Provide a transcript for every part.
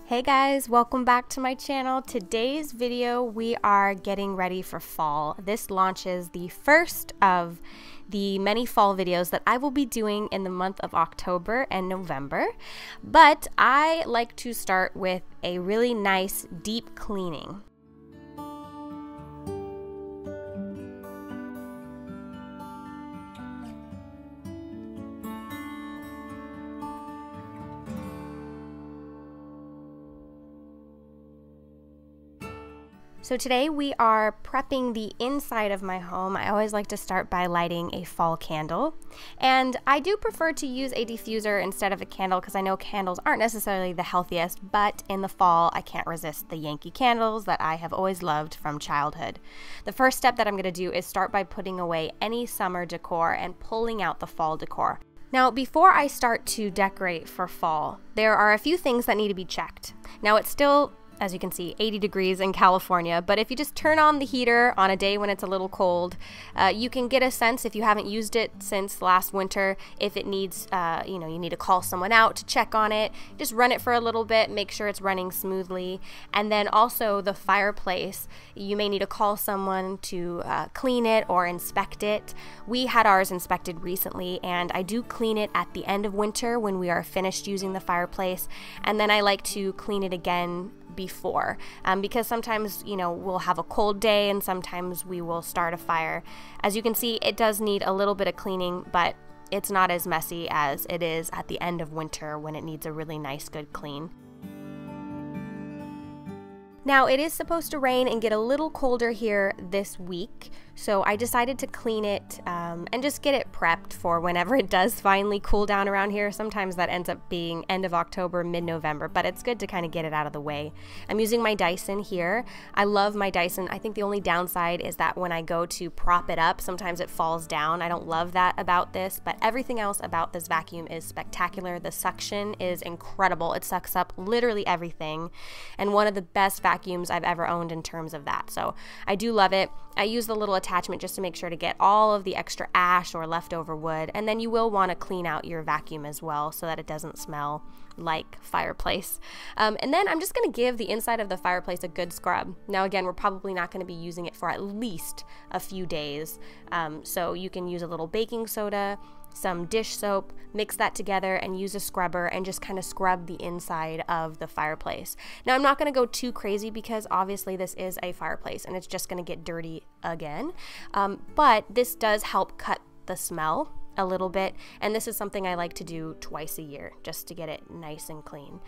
Hey guys, welcome back to my channel. Today's video, we are getting ready for fall. This launches the first of the many fall videos that I will be doing in the month of October and November. But I like to start with a really nice deep cleaning. So today we are prepping the inside of my home. I always like to start by lighting a fall candle. And I do prefer to use a diffuser instead of a candle because I know candles aren't necessarily the healthiest, but in the fall I can't resist the Yankee candles that I have always loved from childhood. The first step that I'm going to do is start by putting away any summer decor and pulling out the fall decor. Now, before I start to decorate for fall, there are a few things that need to be checked. Now, it's still, as you can see, 80 degrees in California, but if you just turn on the heater on a day when it's a little cold, you can get a sense, if you haven't used it since last winter, if it needs, you need to call someone out to check on it. Just run it for a little bit, make sure it's running smoothly. And then also the fireplace, you may need to call someone to clean it or inspect it. We had ours inspected recently, and I do clean it at the end of winter when we are finished using the fireplace, and then I like to clean it again before, because sometimes we'll have a cold day and sometimes we will start a fire. As you can see, it does need a little bit of cleaning, but it's not as messy as it is at the end of winter when it needs a really nice good clean. Now, it is supposed to rain and get a little colder here this week, so I decided to clean it and just get it prepped for whenever it does finally cool down around here. Sometimes that ends up being end of October, mid-November, but it's good to kind of get it out of the way. I'm using my Dyson here. I love my Dyson. I think the only downside is that when I go to prop it up, sometimes it falls down. I don't love that about this, but everything else about this vacuum is spectacular. The suction is incredible. It sucks up literally everything, and one of the best vacuums I've ever owned in terms of that. So I do love it. I use the little attachment just to make sure to get all of the extra ash or leftover wood, and then you will want to clean out your vacuum as well so that it doesn't smell like fireplace. And then I'm just going to give the inside of the fireplace a good scrub. Now again, we're probably not going to be using it for at least a few days, so you can use a little baking soda, some dish soap, mix that together and use a scrubber and just kind of scrub the inside of the fireplace. Now, I'm not going to go too crazy because obviously this is a fireplace and it's just going to get dirty again, but this does help cut the smell a little bit, and this is something I like to do twice a year just to get it nice and clean.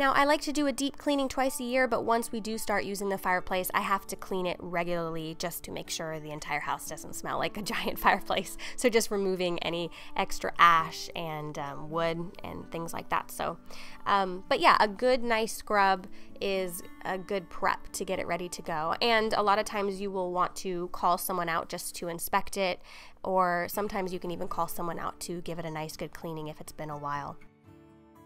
Now, I like to do a deep cleaning twice a year, but once we do start using the fireplace, I have to clean it regularly just to make sure the entire house doesn't smell like a giant fireplace. So just removing any extra ash and wood and things like that. So, but yeah, a good nice scrub is a good prep to get it ready to go. And a lot of times you will want to call someone out just to inspect it, or sometimes you can even call someone out to give it a nice good cleaning if it's been a while.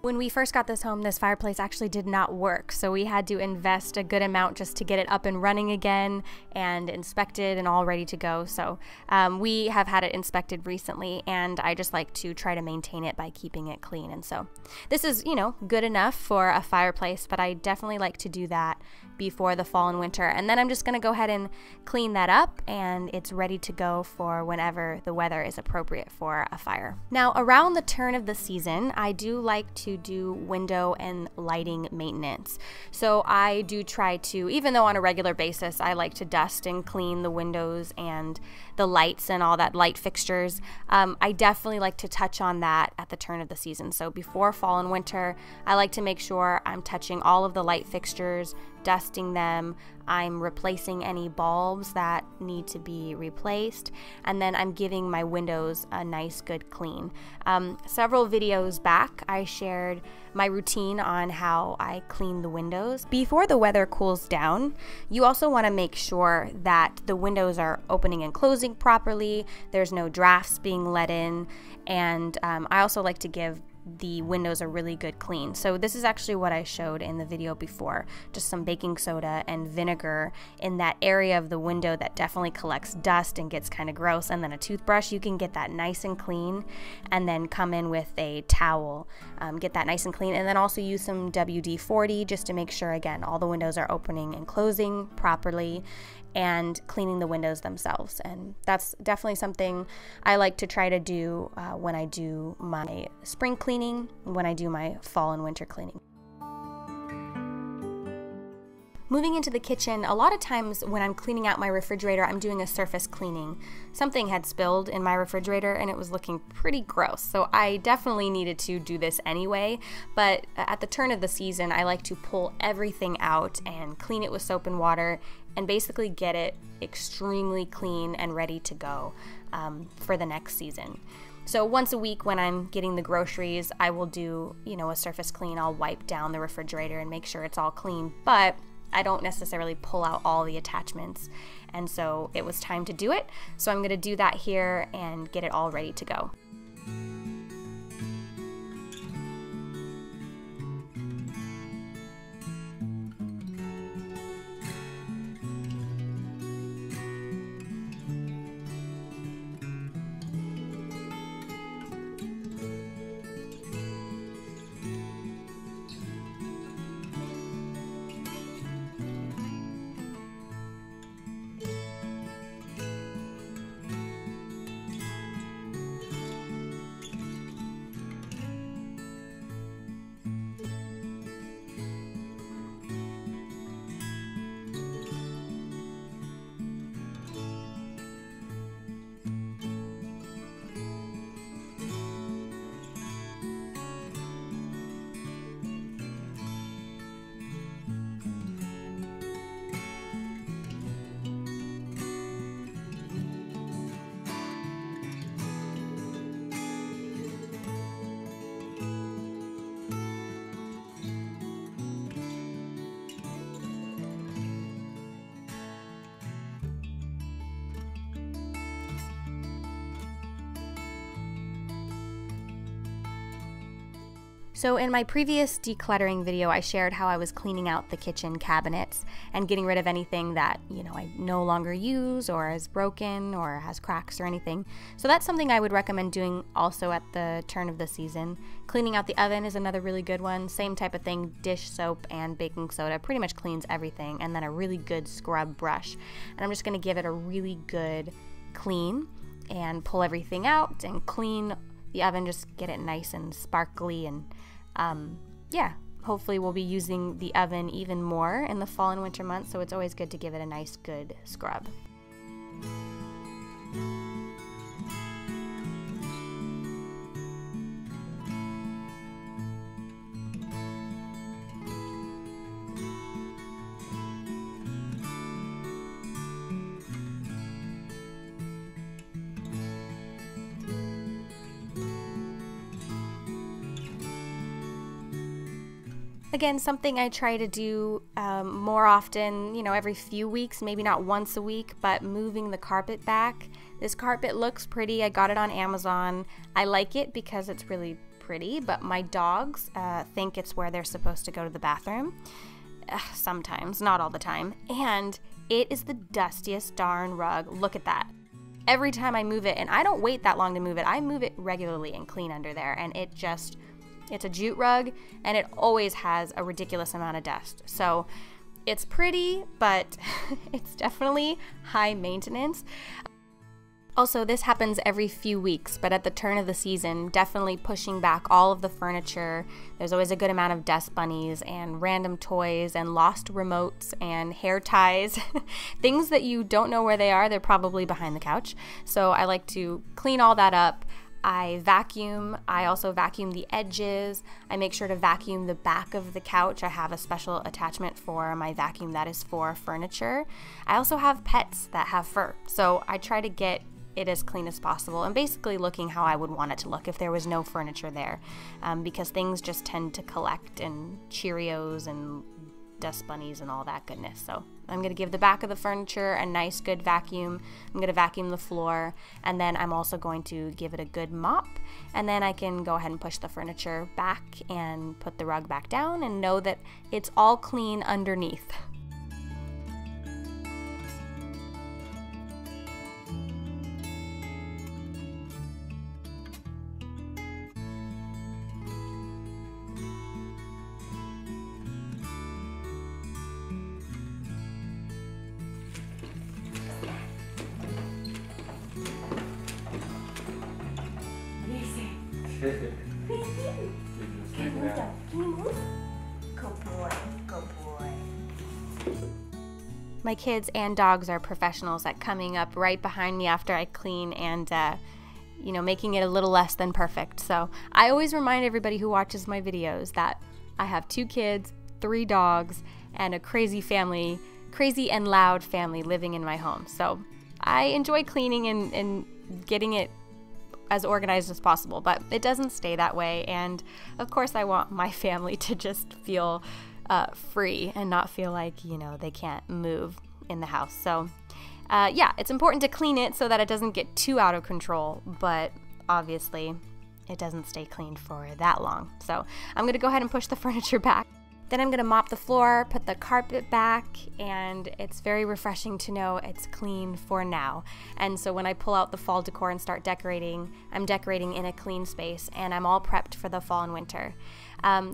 When we first got this home, this fireplace actually did not work, so we had to invest a good amount just to get it up and running again and inspected and all ready to go. So we have had it inspected recently, and I just like to try to maintain it by keeping it clean. And so this is, good enough for a fireplace, but I definitely like to do that before the fall and winter. And then I'm just going to go ahead and clean that up, and it's ready to go for whenever the weather is appropriate for a fire. Now, around the turn of the season, I do like to do window and lighting maintenance. So I do try to, even though on a regular basis I like to dust and clean the windows and the lights and all that light fixtures, I definitely like to touch on that at the turn of the season. So before fall and winter, I like to make sure I'm touching all of the light fixtures, dusting them, I'm replacing any bulbs that need to be replaced, and then I'm giving my windows a nice good clean. Several videos back, I shared my routine on how I clean the windows. Before the weather cools down, you also want to make sure that the windows are opening and closing properly, there's no drafts being let in, and I also like to give the windows a really good clean. So this is actually what I showed in the video before, just some baking soda and vinegar in that area of the window that definitely collects dust and gets kind of gross, and then a toothbrush. You can get that nice and clean, and then come in with a towel, get that nice and clean, and then also use some WD-40 just to make sure, again, all the windows are opening and closing properly, and cleaning the windows themselves. And that's definitely something I like to try to do when I do my spring cleaning, when I do my fall and winter cleaning. Moving into the kitchen, a lot of times when I'm cleaning out my refrigerator, I'm doing a surface cleaning. Something had spilled in my refrigerator and it was looking pretty gross, so I definitely needed to do this anyway. But at the turn of the season, I like to pull everything out and clean it with soap and water and basically get it extremely clean and ready to go for the next season. So once a week when I'm getting the groceries, I will do, a surface clean. I'll wipe down the refrigerator and make sure it's all clean, but I don't necessarily pull out all the attachments, and so it was time to do it. So I'm going to do that here and get it all ready to go. So in my previous decluttering video, I shared how I was cleaning out the kitchen cabinets and getting rid of anything that, I no longer use or is broken or has cracks or anything. So that's something I would recommend doing also at the turn of the season. Cleaning out the oven is another really good one. Same type of thing, dish soap and baking soda pretty much cleans everything, and then a really good scrub brush. And I'm just going to give it a really good clean and pull everything out and clean the oven, just get it nice and sparkly, and hopefully we'll be using the oven even more in the fall and winter months, so it's always good to give it a nice good scrub. Again, something I try to do more often, every few weeks, maybe not once a week, but moving the carpet back. This carpet looks pretty. I got it on Amazon. I like it because it's really pretty, but my dogs think it's where they're supposed to go to the bathroom. Sometimes, not all the time. And it is the dustiest darn rug. Look at that. Every time I move it, and I don't wait that long to move it, I move it regularly and clean under there, and it's a jute rug, and it always has a ridiculous amount of dust. So it's pretty, but it's definitely high maintenance. Also, this happens every few weeks, but at the turn of the season, definitely pushing back all of the furniture. There's always a good amount of dust bunnies and random toys and lost remotes and hair ties. Things that you don't know where they are, they're probably behind the couch. So I like to clean all that up. I vacuum. I also vacuum the edges. I make sure to vacuum the back of the couch. I have a special attachment for my vacuum that is for furniture. I also have pets that have fur, so I try to get it as clean as possible and basically looking how I would want it to look if there was no furniture there, because things just tend to collect, and Cheerios and dust bunnies and all that goodness. So I'm going to give the back of the furniture a nice good vacuum. I'm going to vacuum the floor, and then I'm also going to give it a good mop, and then I can go ahead and push the furniture back and put the rug back down and know that it's all clean underneath. Can you move? Good boy, good boy. My kids and dogs are professionals at coming up right behind me after I clean and, you know, making it a little less than perfect. So I always remind everybody who watches my videos that I have 2 kids, 3 dogs, and a crazy family, crazy and loud family living in my home. So I enjoy cleaning and getting it as organized as possible, but it doesn't stay that way. And of course I want my family to just feel free and not feel like, you know, they can't move in the house. So yeah, it's important to clean it so that it doesn't get too out of control, but obviously it doesn't stay clean for that long. So I'm gonna go ahead and push the furniture back. Then I'm gonna mop the floor, put the carpet back, and it's very refreshing to know it's clean for now. And so when I pull out the fall decor and start decorating, I'm decorating in a clean space and I'm all prepped for the fall and winter.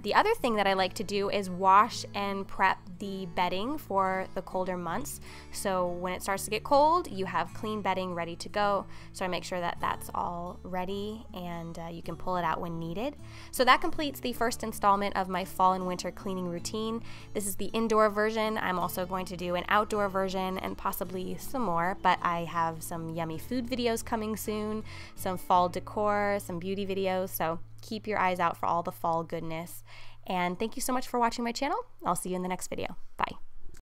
The other thing that I like to do is wash and prep the bedding for the colder months. So when it starts to get cold, you have clean bedding ready to go. So I make sure that that's all ready and you can pull it out when needed. So that completes the first installment of my fall and winter cleaning routine. This is the indoor version. I'm also going to do an outdoor version and possibly some more, but I have some yummy food videos coming soon, some fall decor, some beauty videos. So keep your eyes out for all the fall goodness. And thank you so much for watching my channel. I'll see you in the next video. Bye.